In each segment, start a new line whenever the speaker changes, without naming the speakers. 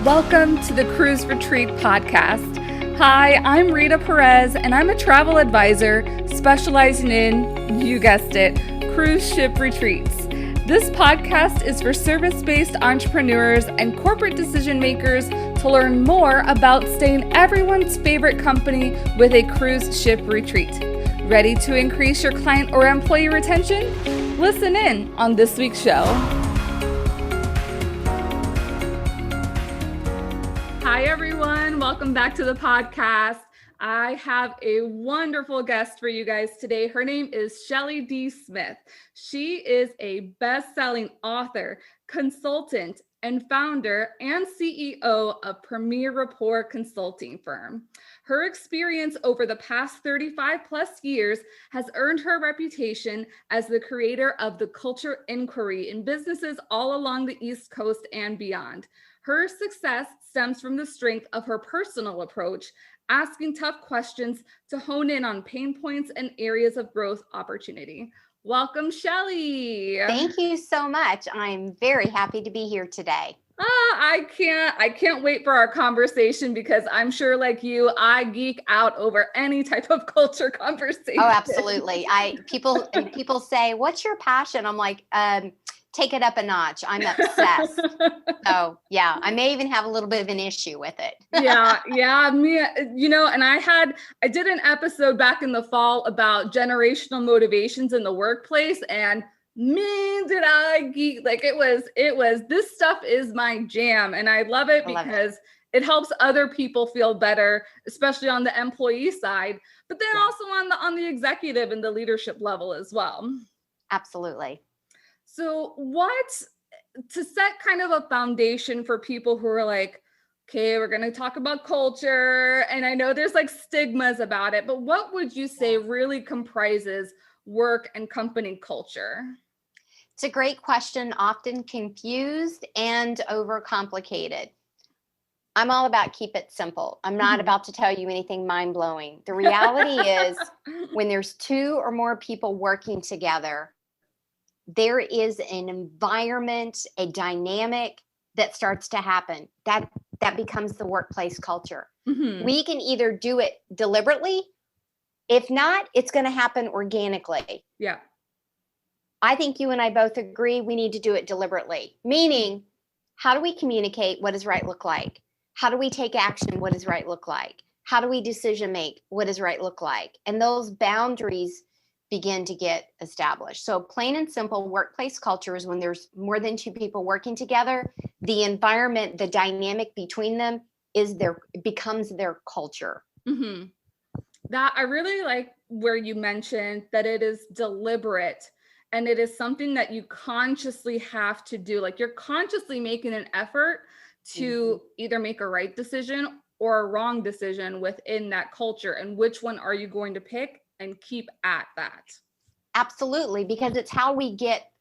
Welcome to the Cruise Retreat Podcast. Hi, I'm Rita Perez, and I'm a travel advisor specializing in, you guessed it, cruise ship retreats. This podcast is for service-based entrepreneurs and corporate decision makers to learn more about staying everyone's favorite company with a cruise ship retreat. Ready to increase your client or employee retention? Listen in on this week's show. Hi, everyone. Welcome back to the podcast. I have a wonderful guest for you guys today. Her name is Shelley D. Smith. She is a best-selling author, consultant, and founder and CEO of Premier Rapport consulting firm. Her experience over the past 35 plus years has earned her reputation as the creator of the Culture Inquiry in businesses all along the East Coast and beyond. Her success stems from the strength of her personal approach, asking tough questions to hone in on pain points and areas of growth opportunity. Welcome, Shelley.
Thank you so much. I'm very happy to be here today.
I can't wait for our conversation because I'm sure, like you, I geek out over any type of culture conversation.
Oh, absolutely. People say, "What's your passion?" I'm like, take it up a notch. I'm obsessed. So yeah, I may even have a little bit of an issue with it.
yeah. Me, and I did an episode back in the fall about generational motivations in the workplace, and man, did I geek. Like it was, this stuff is my jam, and I love it because it helps other people feel better, especially on the employee side, but then also on the executive and the leadership level as well.
Absolutely.
So to set kind of a foundation for people who are like, okay, we're going to talk about culture. And I know there's like stigmas about it, but what would you say really comprises work and company culture?
It's a great question, often confused and overcomplicated. I'm all about keep it simple. I'm not about to tell you anything mind-blowing. The reality is when there's two or more people working together, there is an environment, a dynamic that starts to happen. That becomes the workplace culture. Mm-hmm. We can either do it deliberately. If not, it's going to happen organically.
Yeah.
I think you and I both agree we need to do it deliberately. Meaning, how do we communicate? What does right look like? How do we take action? What does right look like? How do we decision make? What does right look like? And those boundaries begin to get established. So plain and simple workplace culture is when there's more than two people working together, the environment, the dynamic between them becomes their culture.
Mm-hmm. That I really like where you mentioned that it is deliberate and it is something that you consciously have to do. Like you're consciously making an effort to either make a right decision or a wrong decision within that culture. And which one are you going to pick and keep at that?
Absolutely, because it's how we get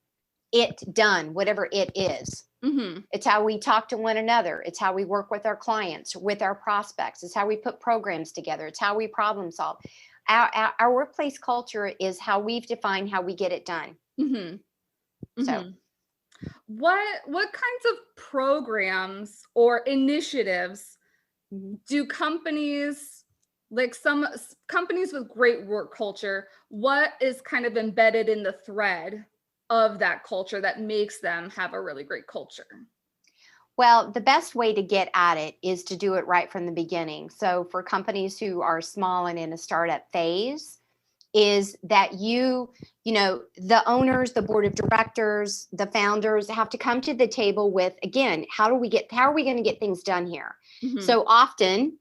it done, whatever it is. Mm-hmm. It's how we talk to one another. It's how we work with our clients, with our prospects. It's how we put programs together. It's how we problem solve. Our workplace culture is how we've defined how we get it done. Mm-hmm. So,
what kinds of programs or initiatives do companies, like some companies with great work culture, what is kind of embedded in the thread of that culture that makes them have a really great culture?
Well, the best way to get at it is to do it right from the beginning. So for companies who are small and in a startup phase, is that the owners, the board of directors, the founders have to come to the table with, again, how are we going to get things done here? Mm-hmm. So often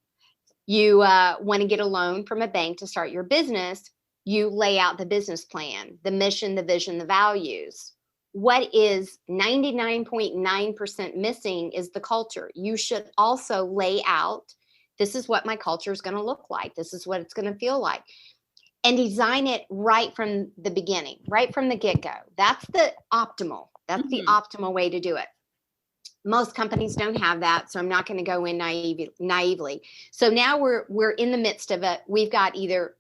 you want to get a loan from a bank to start your business. You lay out the business plan, the mission, the vision, the values. What is 99.9% missing is the culture. You should also lay out, this is what my culture is going to look like. This is what it's going to feel like. And design it right from the beginning, right from the get-go. That's the optimal. That's the optimal way to do it. Most companies don't have that, so I'm not going to go in naively. So now we're in the midst of it. We've got either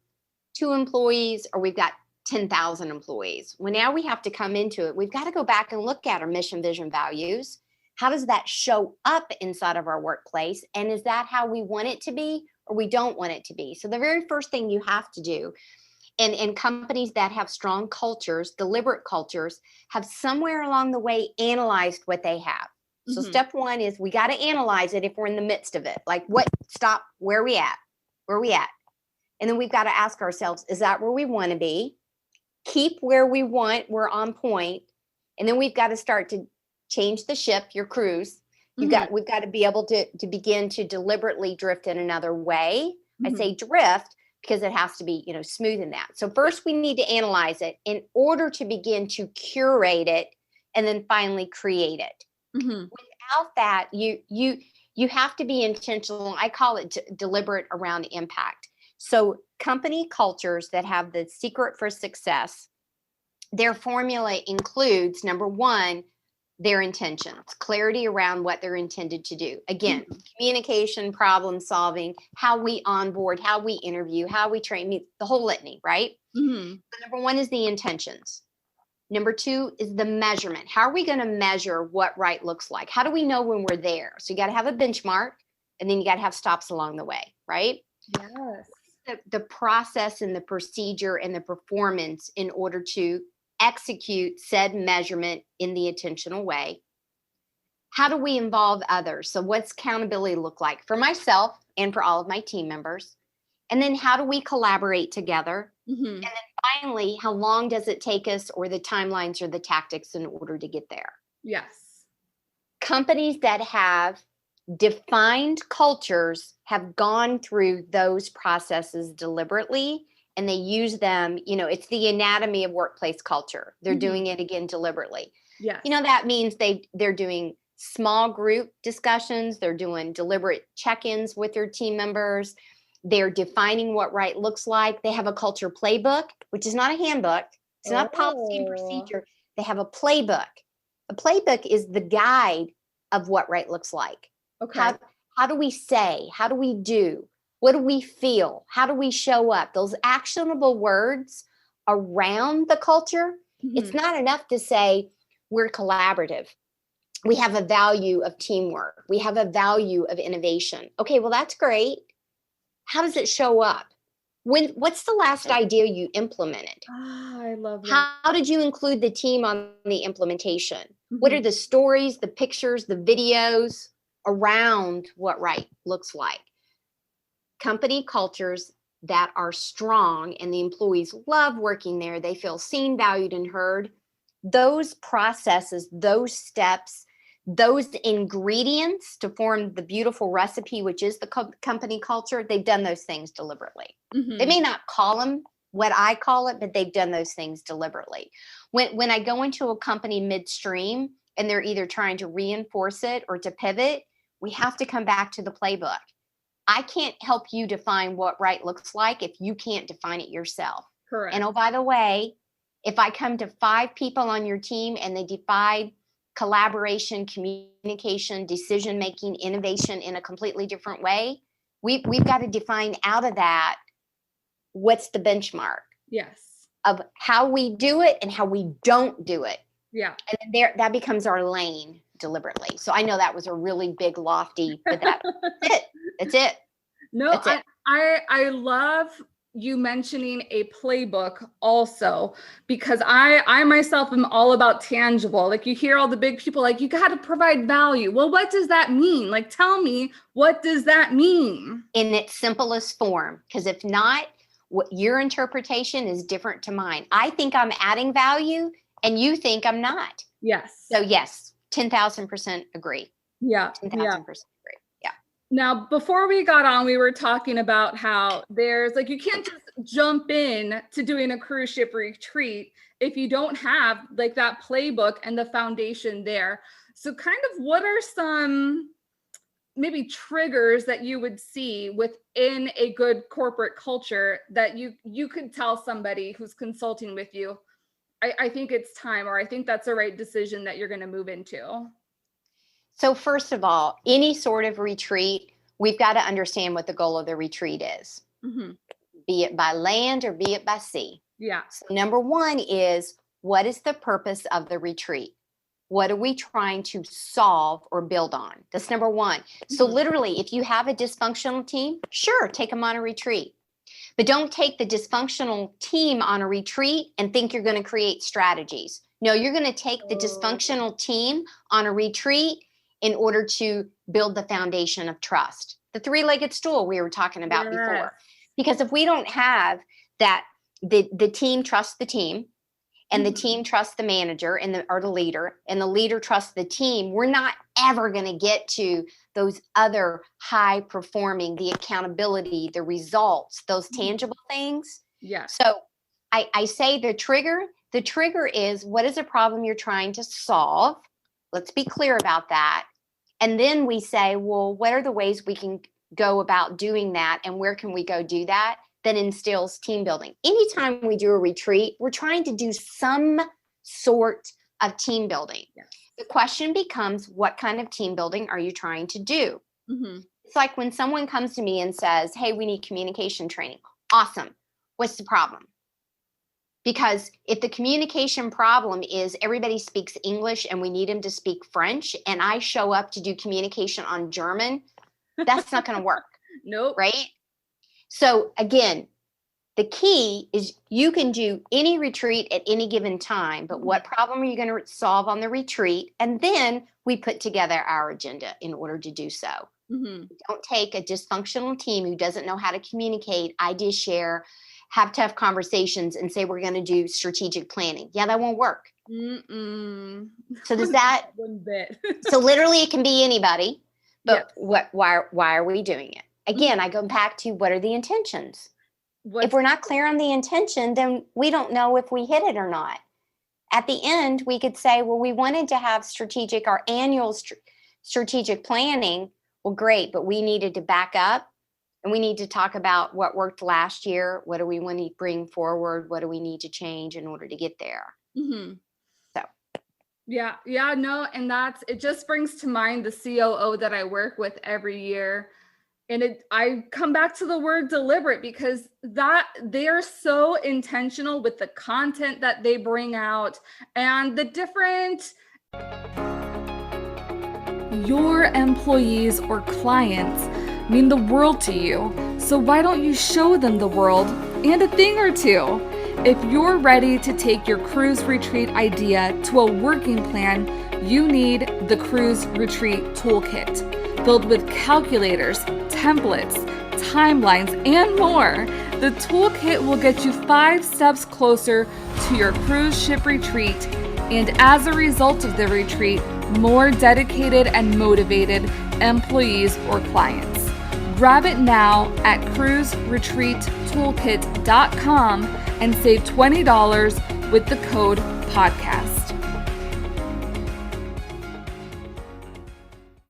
2 employees or we've got 10,000 employees. Well, now we have to come into it. We've got to go back and look at our mission, vision, values. How does that show up inside of our workplace? And is that how we want it to be or we don't want it to be? So the very first thing you have to do, and companies that have strong cultures, deliberate cultures, have somewhere along the way analyzed what they have. So step one is we got to analyze it if we're in the midst of it. Like where are we at? Where are we at? And then we've got to ask ourselves, is that where we want to be? Keep where we want, we're on point. And then we've got to start to change the ship, your cruise. We've got to be able to begin to deliberately drift in another way. I say drift because it has to be, smooth in that. So first we need to analyze it in order to begin to curate it and then finally create it. Without that, you have to be intentional. I call it deliberate around impact. So company cultures that have the secret for success, their formula includes, number one, their intentions, clarity around what they're intended to do. Again, communication, problem solving, how we onboard, how we interview, how we train, the whole litany, right? So number one is the intentions. Number two is the measurement. How are we going to measure what right looks like? How do we know when we're there? So you got to have a benchmark, and then you got to have stops along the way, right?
Yes.
The process and the procedure and the performance in order to execute said measurement in the intentional way. How do we involve others? So what's accountability look like for myself and for all of my team members? And then how do we collaborate together? And then finally, how long does it take us, or the timelines or the tactics in order to get there?
Yes.
Companies that have defined cultures have gone through those processes deliberately, and they use them. It's the anatomy of workplace culture. They're doing it again deliberately.
Yes.
That means they're doing small group discussions. They're doing deliberate check-ins with their team members. They're defining what right looks like. They have a culture playbook, which is not a handbook. It's not policy and procedure. They have a playbook. A playbook is the guide of what right looks like.
Okay.
How do we say? How do we do? What do we feel? How do we show up? Those actionable words around the culture. It's not enough to say we're collaborative. We have a value of teamwork. We have a value of innovation. Okay, well, that's great. How does it show up? What's the last idea you implemented?
I love that.
How did you include the team on the implementation? What are the stories, the pictures, the videos around what right looks like? Company cultures that are strong and the employees love working there, they feel seen, valued, and heard. Those processes, those steps, those ingredients to form the beautiful recipe, which is the company culture, they've done those things deliberately. They may not call them what I call it, but they've done those things deliberately. When I go into a company midstream and they're either trying to reinforce it or to pivot, we have to come back to the playbook. I can't help you define what right looks like if you can't define it yourself.
Correct.
And oh, by the way, if I come to 5 people on your team and they define collaboration, communication, decision-making, innovation in a completely different way, we've got to define out of that what's the benchmark.
Yes.
Of how we do it and how we don't do it.
Yeah.
And that becomes our lane deliberately. So I know that was a really big, lofty, but that's it. That's it.
No,
That's it.
I love you mentioning a playbook also, because I myself am all about tangible. Like, you hear all the big people, like, you got to provide value. Well, what does that mean? Like, tell me, what does that mean?
In its simplest form, because if not, what your interpretation is different to mine. I think I'm adding value and you think I'm not.
Yes.
So yes, 10,000% agree.
Yeah.
10,000% agree. Yeah.
Now, before we got on, we were talking about how there's like, you can't just jump in to doing a cruise ship retreat if you don't have like that playbook and the foundation there. So kind of what are some maybe triggers that you would see within a good corporate culture that you could tell somebody who's consulting with you, I think it's time, or I think that's the right decision that you're going to move into?
So first of all, any sort of retreat, we've got to understand what the goal of the retreat is, be it by land or be it by sea.
Yeah.
So number one is, what is the purpose of the retreat? What are we trying to solve or build on? That's number one. So literally, if you have a dysfunctional team, sure, take them on a retreat. But don't take the dysfunctional team on a retreat and think you're going to create strategies. No, you're going to take the dysfunctional team on a retreat in order to build the foundation of trust. The three-legged stool we were talking about before. Because if we don't have that, the team trusts the team, and the team trusts the manager or the leader, and the leader trusts the team, we're not ever going to get to those other high performing, the accountability, the results, those tangible things.
Yeah.
So I say the trigger is, what is a problem you're trying to solve? Let's be clear about that. And then we say, well, what are the ways we can go about doing that, and where can we go do that? That instills team building. Anytime we do a retreat, we're trying to do some sort of team building. Yeah. The question becomes, what kind of team building are you trying to do? It's like when someone comes to me and says, hey, we need communication training. Awesome. What's the problem? Because if the communication problem is everybody speaks English and we need them to speak French, and I show up to do communication on German, that's not going to work.
Nope.
Right? So again, the key is you can do any retreat at any given time, but what problem are you going to solve on the retreat? And then we put together our agenda in order to do so. Don't take a dysfunctional team who doesn't know how to communicate, idea share, have tough conversations, and say we're going to do strategic planning. Yeah, that won't work. So does that?
One bit.
So literally it can be anybody, but why are we doing it? Again, I go back to, what are the intentions? If we're not clear on the intention, then we don't know if we hit it or not. At the end, we could say, well, we wanted to have our annual strategic planning. Well, great, but we needed to back up, and we need to talk about what worked last year. What do we want to bring forward? What do we need to change in order to get there? So.
Yeah, no, and it just brings to mind the COO that I work with every year. And I come back to the word deliberate, because that they are so intentional with the content that they bring out and the different. Your employees or clients mean the world to you. So why don't you show them the world and a thing or two? If you're ready to take your cruise retreat idea to a working plan, you need the Cruise Retreat Toolkit, filled with calculators, templates, timelines, and more. The toolkit will get you 5 steps closer to your cruise ship retreat, and as a result of the retreat, more dedicated and motivated employees or clients. Grab it now at cruiseretreattoolkit.com and save $20 with the code podcast.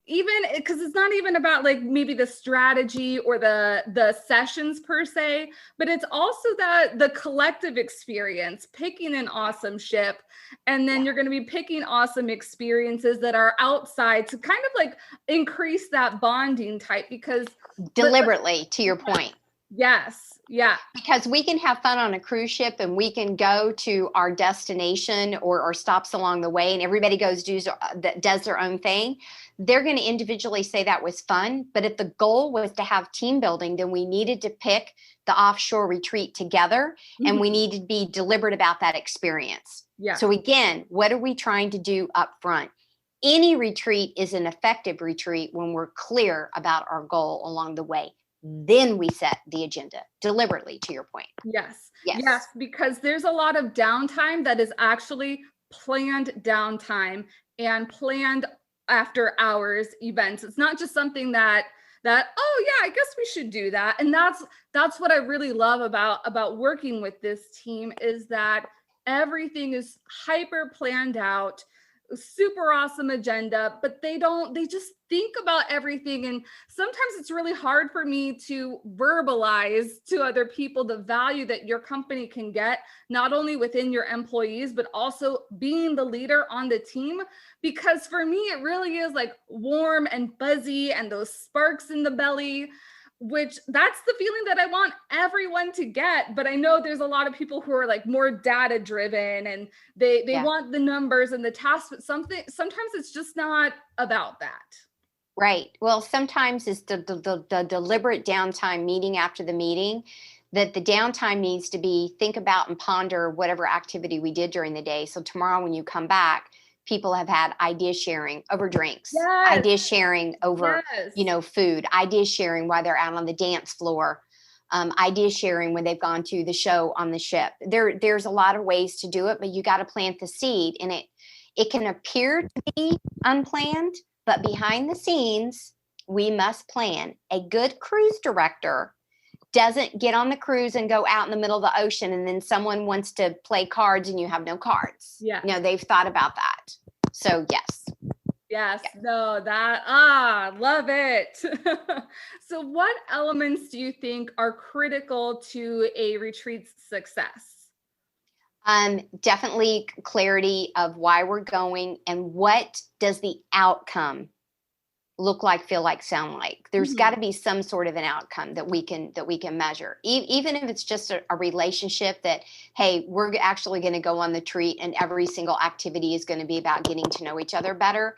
Even because it's not even about like maybe the strategy or the sessions per se, but it's also the collective experience, picking an awesome ship, and then you're going to be picking awesome experiences that are outside to kind of like increase that bonding type, because
deliberately, to your point.
Yes. Yeah.
Because we can have fun on a cruise ship, and we can go to our destination or stops along the way, and everybody does their own thing. They're going to individually say that was fun. But if the goal was to have team building, then we needed to pick the offshore retreat together, and we need to be deliberate about that experience.
Yeah.
So again, what are we trying to do up front? Any retreat is an effective retreat when we're clear about our goal along the way. Then we set the agenda deliberately, to your point.
Yes, because there's a lot of downtime that is actually planned downtime and planned after hours events. It's not just something that oh yeah, I guess we should do that. And that's what I really love about working with this team, is that everything is hyper planned out, super awesome agenda, but they just think about everything. And sometimes it's really hard for me to verbalize to other people the value that your company can get, not only within your employees, but also being the leader on the team. Because for me, it really is like warm and fuzzy and those sparks in the belly. which that's the feeling that I want everyone to get. But I know there's a lot of people who are like more data driven and they
Yeah.
want the numbers and the tasks, but sometimes it's just not about that.
Right. Well, sometimes it's the deliberate downtime meeting after the meeting, that the downtime needs to be think about and ponder whatever activity we did during the day. So tomorrow when you come back, people have had idea sharing over drinks,
Yes.
idea sharing over,
Yes.
food, idea sharing while they're out on the dance floor, idea sharing when they've gone to the show on the ship. There's a lot of ways to do it, but you got to plant the seed, and it can appear to be unplanned, but behind the scenes, we must plan. A good cruise director doesn't get on the cruise and go out in the middle of the ocean and then someone wants to play cards and you have no cards.
Yeah.
They've thought about that. So yes.
Yes. No, love it. So what elements do you think are critical to a retreat's success?
Definitely clarity of why we're going and what does the outcome look like, feel like, sound like. There's got to be some sort of an outcome that we can measure, even if it's just a relationship that, hey, we're actually going to go on the retreat and every single activity is going to be about getting to know each other better,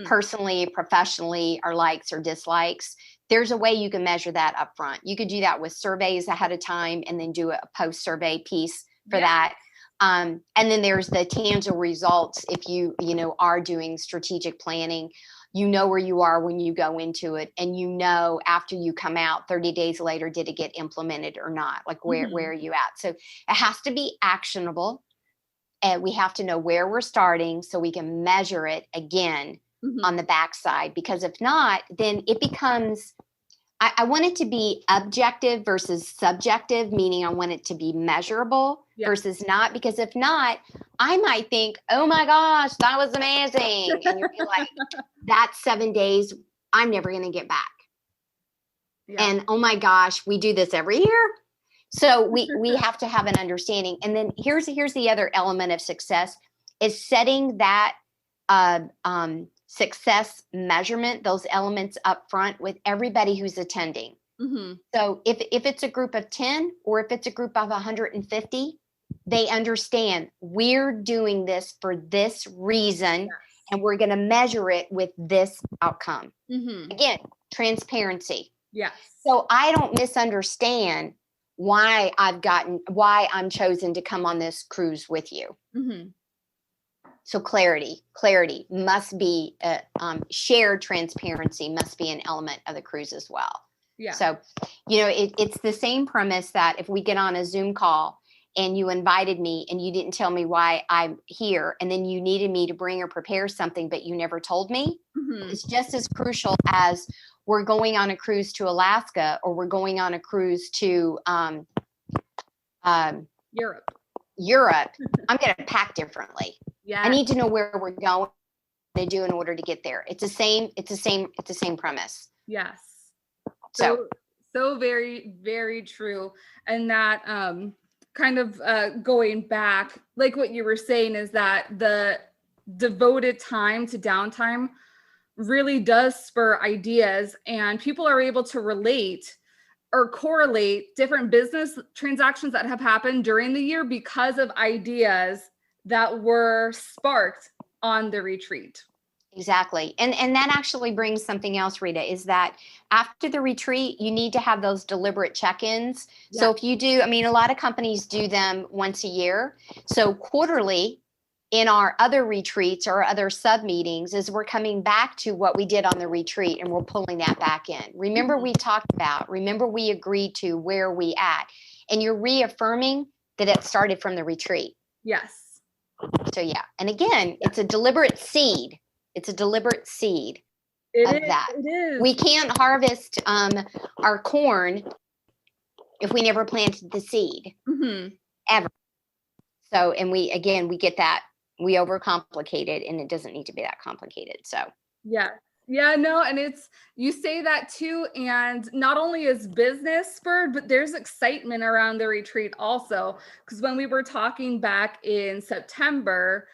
personally, professionally, our likes or dislikes. There's a way you can measure that up front. You could do that with surveys ahead of time and then do a post survey piece for that. And then there's the tangible results. If you are doing strategic planning, where you are when you go into it, and after you come out 30 days later, did it get implemented or not? Like where are you at? So it has to be actionable, and we have to know where we're starting so we can measure it again on the backside, because if not, then it becomes, I want it to be objective versus subjective, meaning I want it to be measurable versus not, because if not, I might think, oh my gosh, that was amazing. And you're like, that's 7 days I'm never going to get back. Yeah. And oh my gosh, we do this every year. So we have to have an understanding. And then here's the other element of success is setting that success measurement, those elements up front with everybody who's attending. So if it's a group of 10 or if it's a group of 150, they understand we're doing this for this reason, and we're going to measure it with this outcome. Again, transparency.
Yes.
So I don't misunderstand why I'm chosen to come on this cruise with you. So clarity must be, shared transparency must be an element of the cruise as well. Yeah. So, it's the same premise that if we get on a Zoom call and you invited me and you didn't tell me why I'm here, and then you needed me to bring or prepare something, but you never told me, it's just as crucial as we're going on a cruise to Alaska or we're going on a cruise to Europe. I'm going to pack differently. Yeah. I need to know where we're going to do in order to get there. It's the same premise.
Yes. So very, very true. And that kind of going back, like what you were saying, is that the devoted time to downtime really does spur ideas, and people are able to relate or correlate different business transactions that have happened during the year because of ideas that were sparked on the retreat.
Exactly. And that actually brings something else, Rita, is that after the retreat, you need to have those deliberate check-ins. Yeah. So if you do, a lot of companies do them once a year. So quarterly in our other retreats or other sub meetings is we're coming back to what we did on the retreat and we're pulling that back in. Remember we agreed to where we at, and you're reaffirming that it started from the retreat.
Yes.
So yeah. And again, it's a deliberate seed. It is. That. It is. We can't harvest our corn if we never planted the seed ever. So, and we get that we overcomplicate it, and it doesn't need to be that complicated. So
yeah. No, and you say that too, and not only is business spurred, but there's excitement around the retreat also, because when we were talking back in September,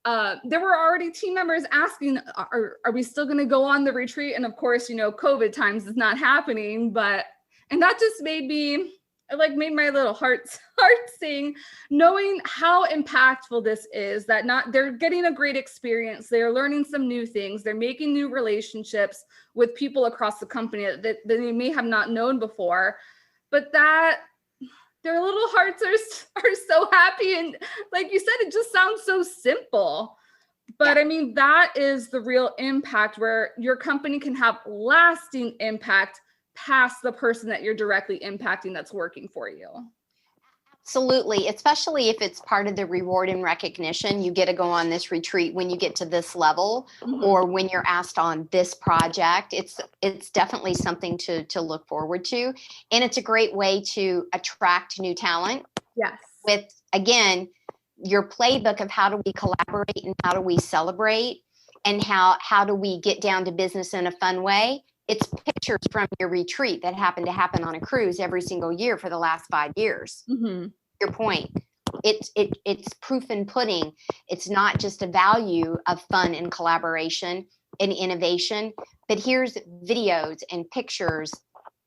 there were already team members asking, are we still going to go on the retreat? And of course, COVID times is not happening, but And that just made my little heart sing, knowing how impactful this is, that they're getting a great experience. They're learning some new things. They're making new relationships with people across the company that they may have not known before, but that their little hearts are so happy. And like you said, it just sounds so simple. But I mean, that is the real impact, where your company can have lasting impact past the person that you're directly impacting that's working for you.
Absolutely, especially if it's part of the reward and recognition. You get to go on this retreat when you get to this level, or when you're asked on this project. It's definitely something to look forward to. And it's a great way to attract new talent.
Yes.
With, again, your playbook of how do we collaborate and how do we celebrate, and how do we get down to business in a fun way. It's pictures from your retreat that happen to happen on a cruise every single year for the last 5 years. Your point. It's proof in pudding. It's not just a value of fun and collaboration and innovation, but here's videos and pictures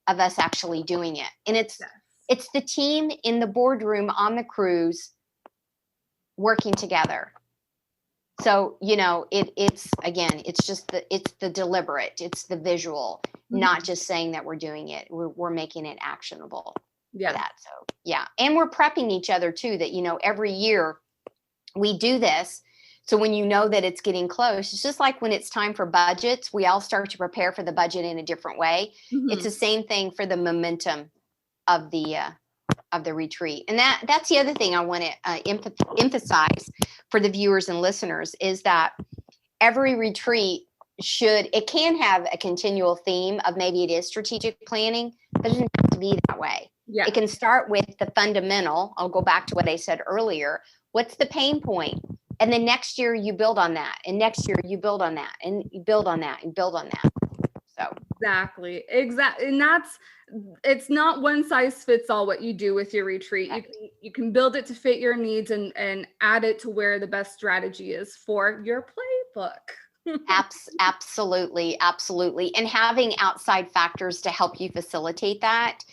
of us actually doing it. And it's the team in the boardroom on the cruise working together. So, it's the deliberate, it's the visual, not just saying that we're doing it. We're making it actionable. For that. So, yeah. And we're prepping each other too, that, every year we do this. So when you know that it's getting close, it's just like when it's time for budgets, we all start to prepare for the budget in a different way. It's the same thing for the momentum of the retreat. And that's the other thing I want to emphasize for the viewers and listeners, is that every retreat it can have a continual theme of, maybe it is strategic planning, but it doesn't have to be that way. Yeah. It can start with the fundamental. I'll go back to what I said earlier. What's the pain point? And then next year you build on that. And next year you build on that, and you build on that, and build on that. So exactly.
And it's not one size fits all what you do with your retreat. You can build it to fit your needs and add it to where the best strategy is for your playbook.
Absolutely. And having outside factors to help you facilitate that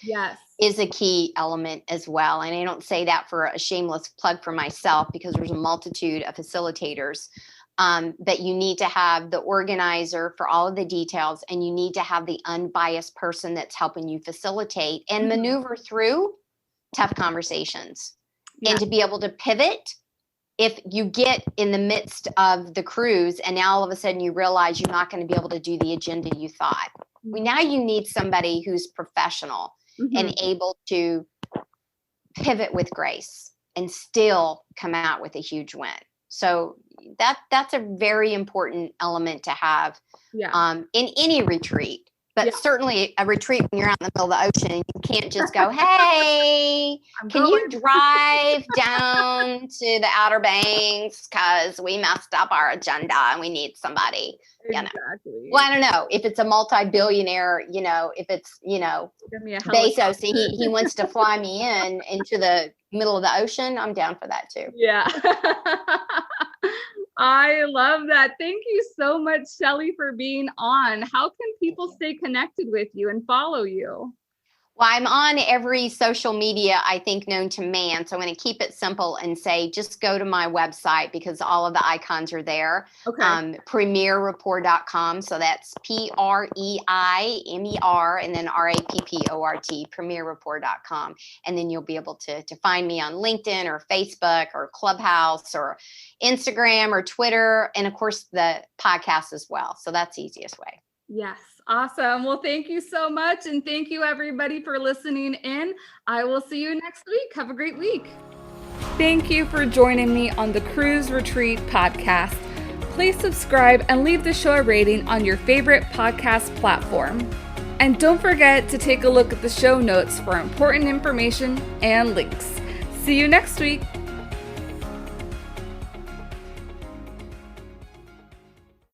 is a key element as well. And I don't say that for a shameless plug for myself, because there's a multitude of facilitators that you need to have the organizer for all of the details, and you need to have the unbiased person that's helping you facilitate and maneuver through tough conversations, and to be able to pivot. If you get in the midst of the cruise and now all of a sudden you realize you're not going to be able to do the agenda you thought, now you need somebody who's professional and able to pivot with grace and still come out with a huge win. So that's a very important element to have in any retreat. But certainly a retreat when you're out in the middle of the ocean, and you can't just go, hey, can you drive down to the Outer Banks because we messed up our agenda and we need somebody.
Exactly.
Well, I don't know. If it's a multi-billionaire, if it's, Bezos, he wants to fly me into the middle of the ocean, I'm down for that too.
Yeah. I love that. Thank you so much, Shelley, for being on. How can people stay connected with you and follow you?
Well, I'm on every social media, I think, known to man. So I'm going to keep it simple and say, just go to my website, because all of the icons are there.
Okay.
PremierRapport.com. So that's PREIMER and then RAPPORT, PremierRapport.com. And then you'll be able to find me on LinkedIn or Facebook or Clubhouse or Instagram or Twitter. And of course, the podcast as well. So that's the easiest way.
Yes. Awesome. Well, thank you so much. And thank you, everybody, for listening in. I will see you next week. Have a great week. Thank you for joining me on the Cruise Retreat podcast. Please subscribe and leave the show a rating on your favorite podcast platform. And don't forget to take a look at the show notes for important information and links. See you next week.